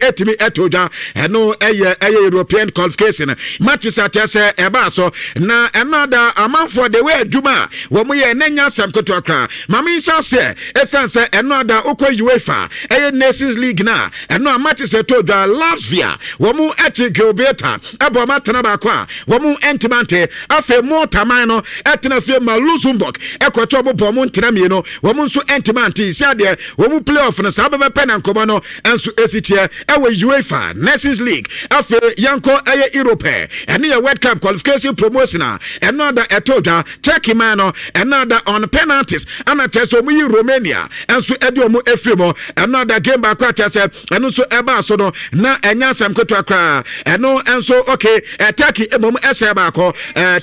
etimi etoja eno eye European qualification matches atese eba so na another amount for the way adwuma wo mo ye nanya samkoto akra mama insha se esense another ukwa UEFA Nations League na eno matches etoja Latvia wo mo eche Gilbeta ebo matena ba kwa wo mo entimante afe mo taman no etena fie ma Luxembourg ekwoto bo mo ntena mie no wo mo nso entimante sia de wo mo playoff na sa be pe na nkomo no enso esitie UEFA Nations League afe yanko Europe ene ye World Cup qualification promotion another etoja Turkey man no another on penalties ana cheso mu Romania enso edi omo efimo another game back kwa chese eno so eba so no na enya sam kwetu akra eno enso okay Turkey emom ese ba ko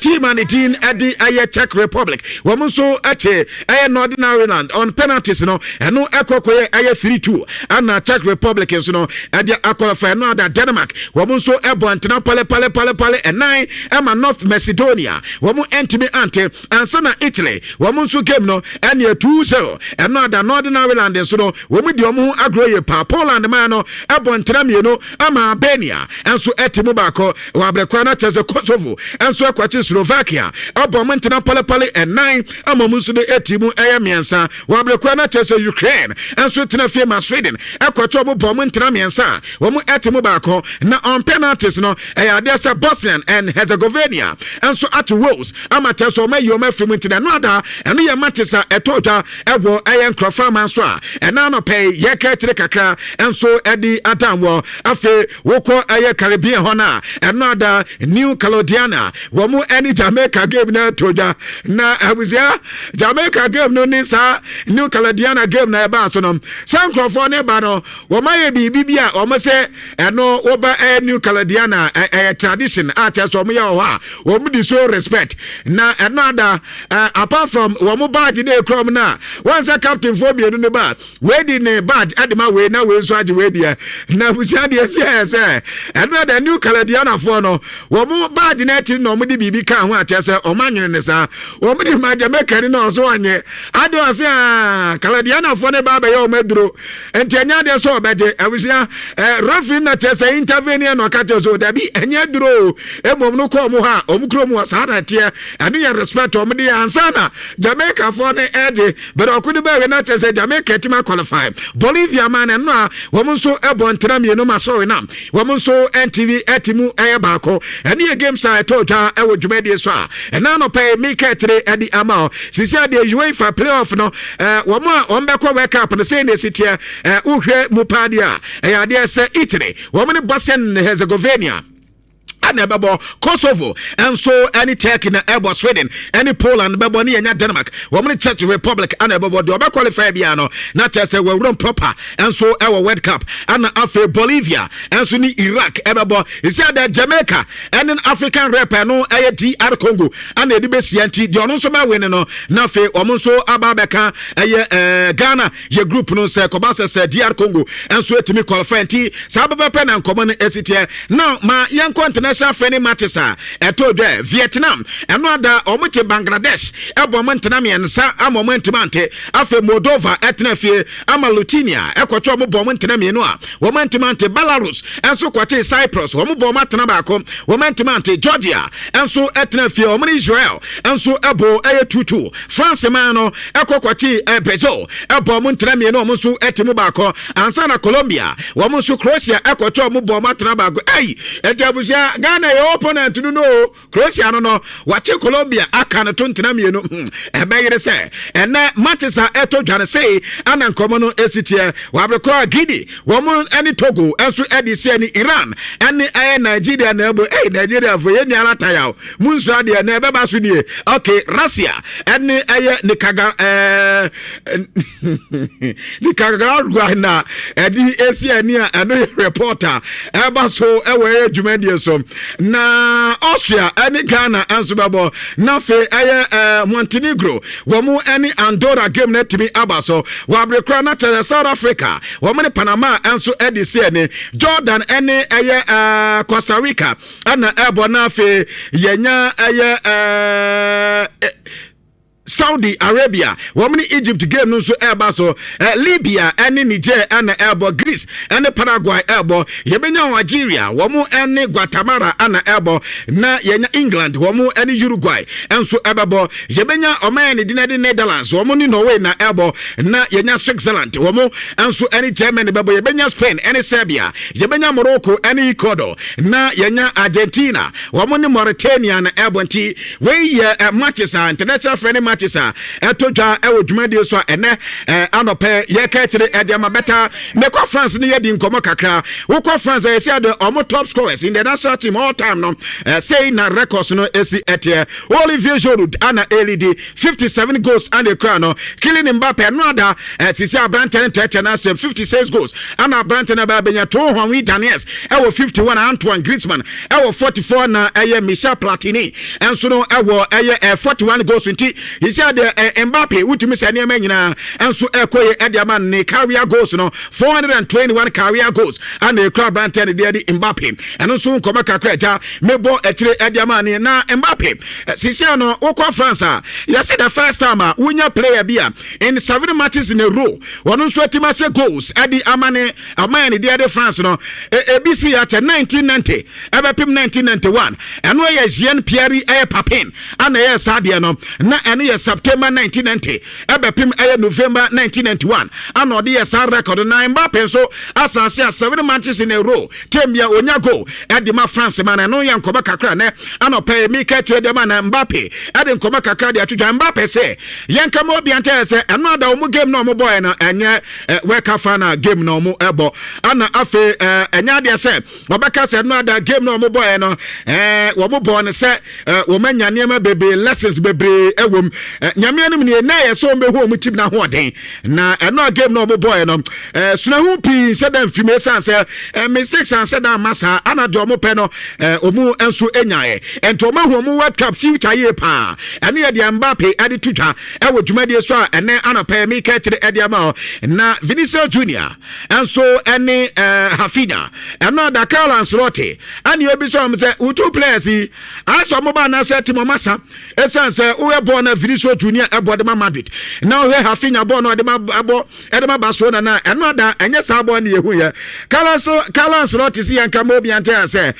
team and team edi Czech Republic wo mo so eche Northern Ireland on penalties no eno ekokoye 3-2 ana Czech Republic enso no edi qualify no da Denmark wo mo so ebo antena pale enan ema North Macedonia wo mo entimi ante ansana Italy wo mo so game no ene 2-0 eno da Northern Ireland enso no wo mo di omo agroye pa Poland man no ebo antena mieno ama Albania enso etimu ba ko wa brekwa na cheze Kosovo enso ekwachi Slovakia ebo mo antena pale enan ama mo so de etimu miensa wa brekwa na cheze Ukraine enso tena fie ma Sweden ekwachi obo mo antena miensa wo mo etimu ba ko na on penalties no adesa Bosnia and Herzegovina enso at Wales ama cheso ma yoma fimu ntina no ada eno ye matisa etoja ebo nkrofa man so a ena no pay ye ka tire kakra enso edi adanwo afe woko Caribbean hona eno ada New Caledonia wo mu eni Jamaica game na toja na abuzia Jamaica game no ni sa New Caledonia game na eba so no san krofo ne ba no wo maye bibia o mo se eno wo ba New Caledonia tradition ati so mo ya ho a wo mu di so respect na eno ada apart from wo mu badge dey krom na once a captain for bi enu ne ba we di ne badge adema we na we so age we dia na busia dia se eno ada New Caledonia for no wo mu badge na ti no mu di bibi ka ho ati se o manwene ne sa wo mu di ma Jamaica ni no so anye ado ase Caledonia for ne ba ba yo maduro enti anya de so obeje abusia referee na chese intervene no kate so dabi anya duro emom no ko mu ha omukro mu asada tie anu ya respect o mde ansana Jamaica for ne ede but okudu ba we na chese Jamaica tima qualify Bolivia man no a wo so ebo ntena mienu ma so na wo so NTV etimu ba ko ene game sa toja e wo dwumade so a ena no pay miketre edi ama sisia de UEFA playoff no wo mo a ombekọ World Cup no say ne sitia uhwe mu padia ya de se Italy wo mo ne Bosnia and Herzegovina ana bebo Kosovo enso any Turkey na ebo Sweden any Poland bebo ni nya Denmark wo mo Czech Republic ana bebo do be qualify bia no na chese we run proper enso ewo World Cup ana afi Bolivia enso ni Iraq ebebo isi ada Jamaica and African rep no DR Congo ana edi be sianti di ono so ba win no na afi wo mo so ababeka Ghana ye group no se ko ba se DR Congo enso etimi qualify nti sa ababa na nkomo no esitie now ma yanko international friendly matches eto de Vietnam eno ada omote Bangladesh ebo montena miensa ama montemante afi Moldova etna fie ama Lithuania ekwoto mo bo montena mienu a wo montemante Belarus enso kwate Cyprus wo mo bo matena ba ko wo montemante Georgia enso etna fie wo mo Israel enso ebo 2-2 France man no ekwokwate Brazil ebo montena mienu wo so etimo ba ko ansa na Colombia wo mo so Croatia ekwoto mo bo matena ba ko ejabusia Ghana your opponent no Croatia no wache Colombia aka no tontina mienu ebeyere se ene matches eto dwane sei ana nkomo no esitie wabrekwa Gidi wo mo ani Togo enso edise ani Iran ani Nigeria na ebo Nigeria fo ye ni alata yawo munsu ade na ebeba so die okay Russia ani nikaga nikaga na edi esi ani eno reporter eba so ewe adwumadie so na Austria ani Ghana anso babo na fe Montenegro wo mu ani Andorra game na timi abaso wabrekra na tele South Africa wo mu Panama anso edise ani Jordan ani Costa Rica ana ebo na fe yenya Saudi Arabia woman Egypt game no so eba so Libya ene Niger ene ebo Greece ene Paraguay ebo yebenya Algeria woman ene Guatemala ana ebo na yenya England woman ene Uruguay enso ebebo yebenya oman ne dinade Netherlands woman ni Norway na ebo na yenya Switzerland woman enso ene Germany bebo yebenya Spain ene Serbia yebenya Morocco ene Ecuador na yenya Argentina woman ni Mauritania na ebo nti we matches international friendly matches etodwa ewo dwumade so ene anope ye ka tire ediama beta mekwa France ne yedi nkomo kakra wokwa France ye say the top scorers in the national team all time no say na records no esi etie Olivier Giroud ana LED 57 goals and the crown no Kylian Mbappé no ada sisi Abranten teche na 56 goals ana Abranten ba benya to Henri Daniels ewo 51 Antoine Griezmann ewo 44 na Michel Platini enso no ewo 41 goals nti he said Mbappé utimi se ne manyina enso ekoye ediama ne career goals no 421 career goals and the club Abranten de Mbappé enso nkoma kakra ja mebo etire ediama ne na Mbappé sisi no wokọ France you see the first time unya player bia in 7 matches in a row wono nso atima se goals edi amane amane de France no ABC at 1990 ebepim 1991 eno ye Jean Pierre Papin ana ye sade no na eno ye September 1990 ebepim November 1991 ana de ye sa record na Mbappé so asase 7 matches in a row temia onya goal edi ma France man eno ye nkoba kakra ne ana pay mi ka de man Mbappé edi nkoba kakra de atudwa Mbappé se yenka mo biante se eno da omu game no mo boy no enye weka fana game no mo ebo ana afe enya de se obeka se eno da game no mo boy no wo mo boy no se wo manya niam bebe lessons bebe ewom nyame anum ne na ye so mehu omu tim na ho den na eno game no mo boy no sunahu pi se da mfime sanse mistakes sanse da masa ana de omu pe no omu enso enyae ento mahu omu World Cup future ye pa ene ye de Mbappé ade tutwa ewo dwumade so ene ana pe mi ka tire ade ama na Vinicius Junior enso ene Rafinha eno da Carlo Ancelotti ani obi so am se two players yi aso mo ba na se timo masa esanse we born na Vinicius Junior ebo de Madrid na we Rafinha born no de ma abo de ma Barcelona na eno da enye sa born na yehu ye Carlo Ancelotti si yanka mo bi ante ase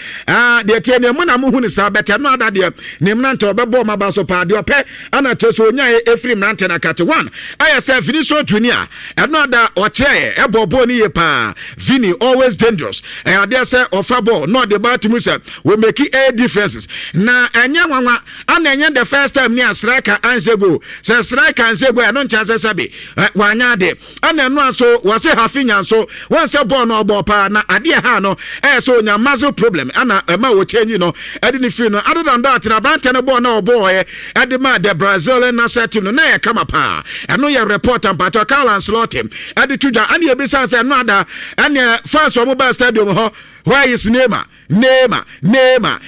de tie ne mo na mo hu ni sa bete no da de ne mnante obebo ma ba so pa de ope ana cheso onya efri mnante na kate 1 aya se Vinicius Junior eno da oche ebo bo ni ye pa Vini always dangerous ade se ofa ball no de ba timu se we make a differences na enya nwanwa ana enya the first time ni striker Ansego se striker Ansego eno ncha se sabe wanya de ana eno aso wase Rafinha so won se ball no ball pa na ade ha no so nya muscle problem ana ma wo change no ade ni free no other than that na bante no ball na ball ade ma the Brazilian national team no na ye kama pa eno ye report and pato Carlo Ancelotti ade tuja ane ye be say no ada ane fans wo mobile stadium ho why is Neymar na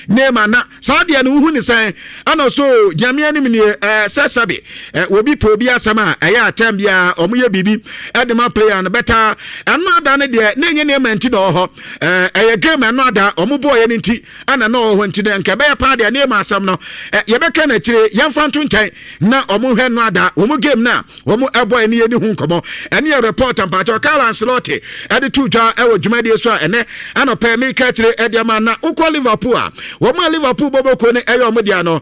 sadia no hu ni say ana so nyame anim ni sasabe obi probi asama aya atam bia omoye bibi edema player no better another ne de na nye Neymar nti do ho game another omoboye ni nti ana no ho nti de nka be pa de Neymar asam no ye beka na kire yemfa nto nkyai na omohwe no ada omo game na omo eboy ne yeni hu nkomo ene report ampato Carlo Ancelotti ade tudwa ewo dwumade so ene ana pa me ka kire ediama na uko Liverpool wo ma Liverpool boboko ne eyo omodia no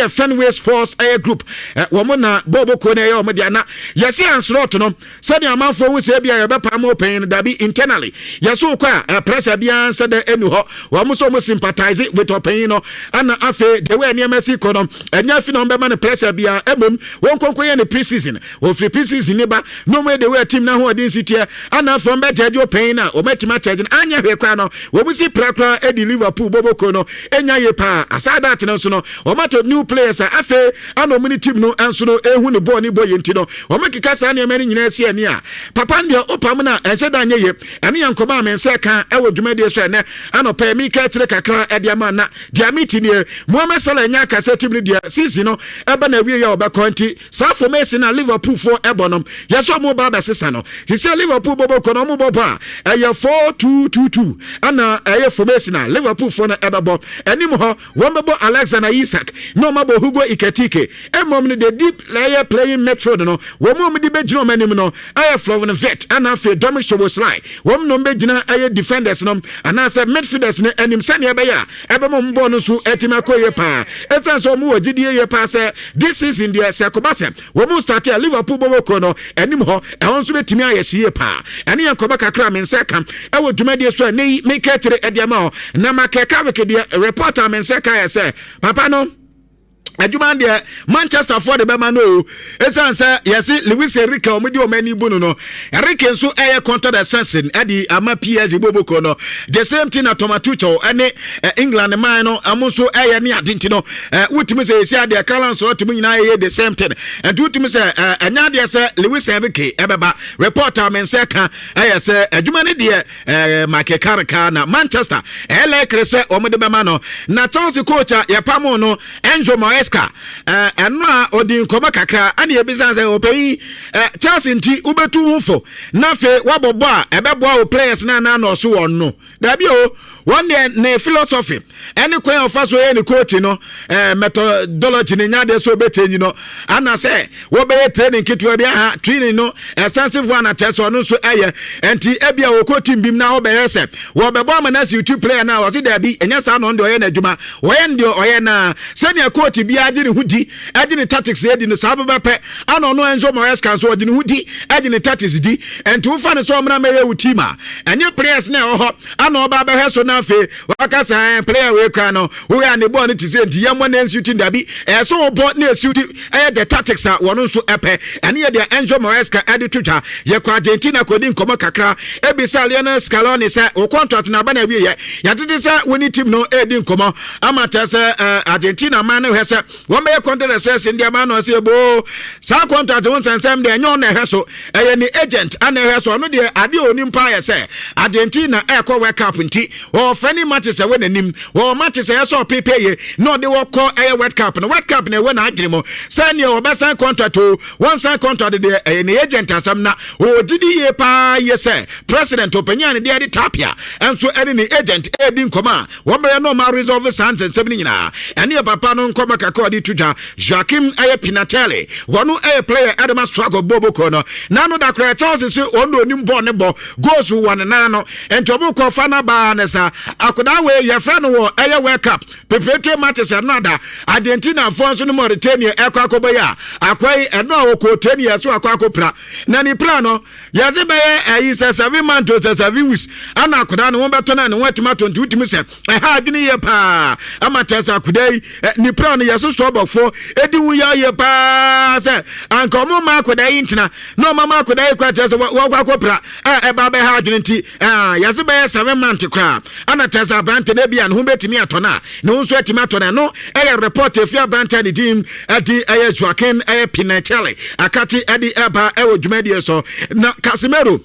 Fenway Sports group wo mo na boboko ne eyo omodia na yesi Ancelotti no sadi amanfo wo se bia ye bepa ma open dabi internally yeso kwa pressure bia se de enu ho wo mo so mo sympathize with open no ana afe the way ne Mexico no enya fi no be ma ne pressure bia emom won konkoye ne pre-season wo free pre-season ne ba no me the way team na ho odin city ana from be judge open na o metima charge anya hwe kwa no wo mo si prakra edi Liverpool boboko no enya ye pa asada atene so no o mato new players afe ana mini team no enso no ehu ne ball ni boy enti no o makika sa ne mani nyina si ani a papa ndia opam na ense da anye ye ene yankoma amense kan ewo dwumade so ene ana pa mi ka tire kakra ede ama na dia meeting ne Mohamed Salah nya ka se team ne dia season no eba na wie ya obakonti sa formation na Liverpool for ebonom yeso mo ba ba sesa no se Liverpool boboko no mo bobo a eye 4-2-2-2 ana na formation na Liverpool for na ebebo enim ho wonbebo Alexander Isak no mabo Hugo Iketike emom the deep layer playing midfield no womom de bejino manim no Flovin Vet and afi Dominic Szoboszlai wom no bejina defenders no anase midfielders ne enim sane ebeya ebemo mbo no so etimakoye pa esanso mu ogidie ye pa se this is in the Sekobase wom start Liverpool boboko no enim ho ehon so betimi ayesiye pa ene yankoba kakra men seka ewo dwumade so ne make etere ediama na makeka wekede reporter men seka ya se papa no adwuma de Manchester for the bema no esan say yes Luis Enrique omudi omani bunu no Enrique so contract extension edi ama PSG boboko no the same thing na Tomatucho ene England man no amonso ne adenti no wutimi say esi ade balance otimi nyina the same thing and wutimi say anya de say Luis Enrique ebeba reporter men say ka say adwuma ne de Mike Carrick na Manchester krese omudi bema no na Chelsea coach ya pamo no Enzo enra odin koma kakra ani ebisa say opei Chelsea nti ubetu hufo na fe wabobo a ebebo a players na no so won no dabi o one day ne philosophy any kwen of us we ni coach no methodology ni nyade so betenyi no ana say wo be training kitu bia ha training no extensive one at so no so eye enti ebia wo coach bim na wo be yese wo be bo na YouTube player na wo se da bi enya sa no ndo oye na adwuma oye ndo oye na senior coach bia agire hudi agire tactics edi no sa be pe ana no Enzo Maresca so agire hudi agire tactics di enti wo fa ne so mna meye wutima enye players na ho ana oba be he so na fe wakasa player we kwa no we are the ball to say the yamma na shooting dabi so ball na shooting the tactics a wono so epe ene ye the Enzo Maresca edi Twitter ye kwa Argentina kodi nkomo kakra ebisa Lionel Scaloni say o contract na ba na wie ye yadede say woni team no edi nkomo amata say Argentina man no hese won be contract say ndia man no say bo sa contract won sansam de enyo na heso eye ni agent ana heso no de ade oni mpa ye say Argentina ekọ World Cup nti o fani matches we nanim wo matches ye so pepe no de wo call World Cup no World Cup na we na adwene mo say o be sign contract o one sign contract de ni agent asam na o didi ye pa ye say president opanyan de ade tapia enso ene ni agent edi nkoma wo be no ma resolve sans and seven nyina ene papa no nkoma kakọ di Twitter Joaquim Pinatelli wono player Adama struggle boboko no na no da kra Chelsea se ono nim ball ne bo goals one na no ento bo ko fana ba ne sa akoda we ye friend wo World Cup prepare matches another Argentina fonso no Mauritania akwakoba ya akwai eno ko Mauritania so akwakopra na ni plan no ye ze be ayi 7 months to 7 weeks ana akoda no beto na ne watima 20 utimi se ha adwene ye pa amatesa akoda ni plan ye so so bofo edi wu ya ye pa se ankomo ma akoda intina no mama akoda kwatesa wo kwakopra ba be ha adwene nti ye ze be 7 months kra ana tesa brante na bia no betimi atona na unso etimi atona no report efia brante ni team adi Joaquin Pinatelli akati adi eba dwumadi so na Casemiro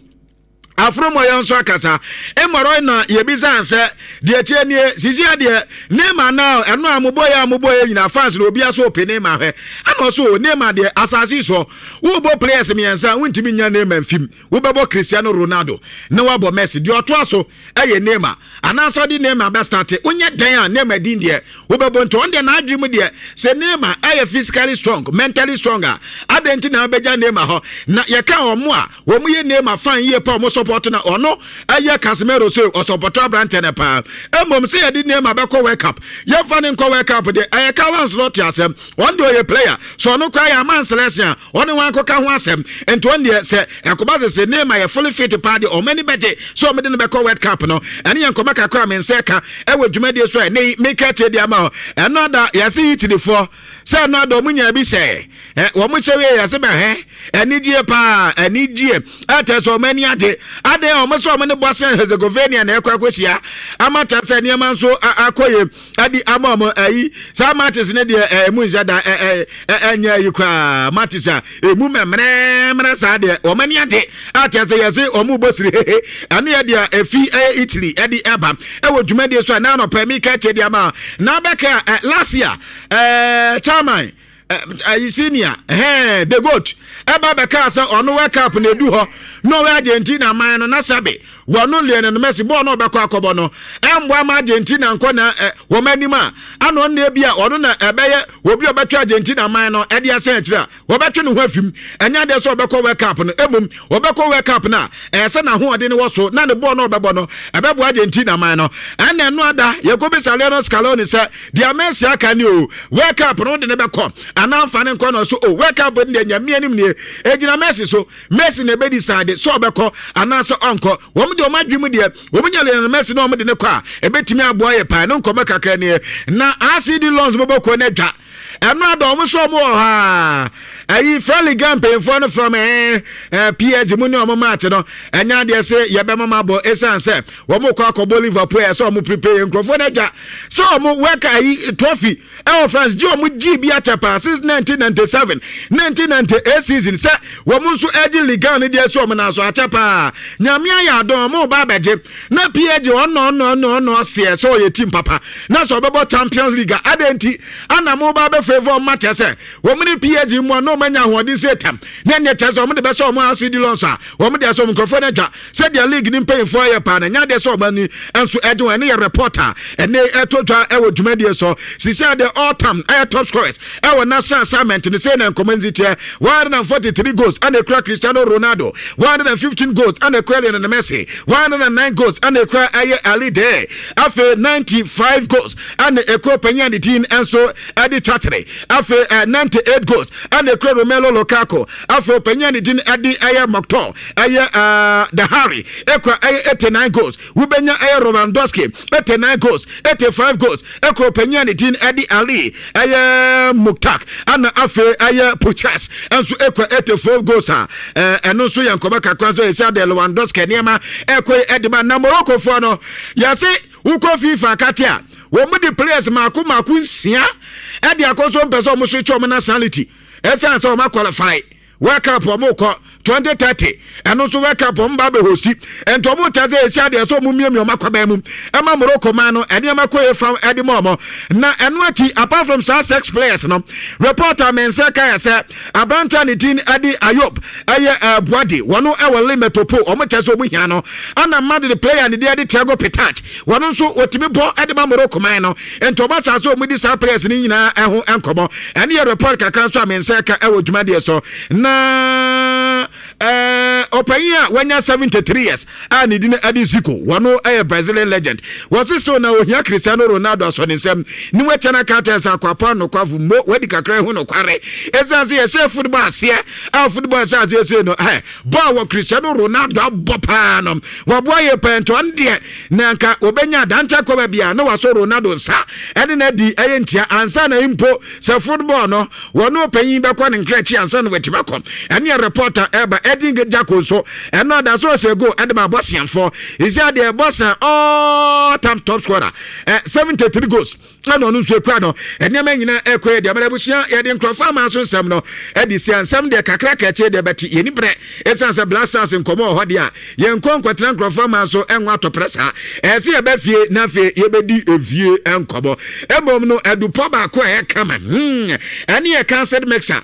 afromo yonso akasa emoro na yebisa anse de tienie sisia de nema na eno amoboya nyina fans na obi aso pe nema hwe ana so nema de asasi so wo bo players miensa wontimi nya nema mfim wo bebo Cristiano Ronaldo na wo bo Messi de oto aso eye nema ana so de nema be start onye den a nema din de wo bebo nto onde na adwim de se nema eye physically strong mentally stronger adenti na beja nema ho na ye ka omo a wo mu ye nema fan ye pa omo support na ono aye Casemiro say o support Brante na pa emom say yedi nema be ko World Cup ye fan nko World Cup de aye Callans not yasem one do ye player so no cry a man selection one wan ko ka ho asem ento one de say Yakuba say nema ye fully fit party or many better so me de be ko World Cup no ene ye nkoma kakra men say ka dwumade so ne make it dey ama another yasi it the for say another munya bi say wo mu chewe yasi be enidie pa enidie ateso mani ade o mo so mo ne Bosnia Herzegovina na ekwakosia amata se ne man so akoye adi amamo ayi sa matches ne de mu njada enya yikwa matches a emu memre sa de o mani ade atese yesi o mu bosiri anu ye de efi Italy edi eba dwumade so na no permika che de ama na beka last year chairman senior the goat eba beka say ono World Cup na edu ho no Argentina man no nasabe wono Lionel Messi ball no beko akobo no embo ma Argentina nko na wo manima ano na bia ono na ebeye obi obetwa Argentina man no e dia sen kira wo betwe no ho afim enya de so obeko World Cup no emum obeko World Cup na se na ho ode ne wo so na ne ball no obebo no ebebo Argentina man no ene no ada Yakobi Saleno Scaloni se dia Messi aka ni o World Cup no de ne beko ana mfa ne nko no so o World Cup de nyame anim ne ejina Messi so Messi ne be decide so obeko ana so onko wo de o madwemu de wo nya Lionel Messi no mo de ne kwa ebetimi aboa ye pa no nkoma kakra ne na ACD loans boboko ne dwa eno adom so mo ha ayi friendly campaign for no from PSG mu ne o match no enya de se ye be mama bo esan se wo mo kwa ko Liverpool so mo prepare nkrofo na dwa so mo work ayi trophy France ji o mo ji bi atapa since 1997 season se wo mo so edi liga ne de so mo na so atapa nyame ya adom mo ba beje na PSG no se so ye team papa na so bebo Champions League adenti ana mo ba be favor match se wo mo ni PSG mo no manya hodi setam na nye chezo mo de be so mo asidi lonsa wo mo de so microphone na se dia league ni pay for ye pa na nya de so mani enso edu ene ye reporter ene etotwa e wo dwumade so sisi de all time top scorers e wo national assignment ni say na community 143 goals and a Cristiano Ronaldo 115 goals and a Lionel Messi 109 goals and a Ali Day afi 95 goals and a Penya the team enso edi chattere afi 98 goals and a Romelu Lukaku afi Penya the team edi Mokto the Harry ekwa 89 goals Ubenya Lewandowski 89 goals 85 goals ekwa Penya the team edi Ali Muktak and afi Puchas enso ekwa 84 goals eno so yankoma kakra so esa de Lewandowski niema ekwa edima na Morocco for no yase uko FIFA katia wo mu di players maku nsia e di akoso mpeso mo switch o nationality esa so ma qualify World Cup mo ko 2030 eno so World Cup Mbappé hosti ento mo taze esa de so mo miemi o makwaba mu ema Morocco man no ene makoye from edimomo na eno ati apart from sex players no reporter mensa kai say abanta ni tin adi Ayop Boadi wono e wo limetopo o mo taze o mu hia no ana mad the player ni de Thiago Petach wono so otimi bo edima Morocco man no ento ba sa so mo di sa players ni nyina eho enkomo ene report kakra so mensa ka e wo dwumade so na Openya wanya 73 years and didn't Adiziko wano Brazilian legend was so na ohia Cristiano Ronaldo so nsem ni wechana carters akwapa no kwavu mo wedi kakra hu no kware esanse ye say football ase football ase say no ball wa Cristiano Ronaldo abopa no wabo ye pento ande na nka obenya dancha kwa bia na waso Ronaldo sa ene na di entia ansa na impo se football no wano opanyin be kwa nkrechi ansa no wetibakọ ene reporter eba Edin Jacko so and not that so say go Edma Bossian for is there the boss all time top scorer 73 goals and on so kwano and your man in ekwe de Marabusia Edin Crofama so some no Edisian some de kakra kache de beti yeni bre essence blasters in komo hodia yen kwatran Crofama so enwa to pressa e se e be fie na fie ye bedi evie enkobo ebom no edu poba ko e kama ene e cancelled mixer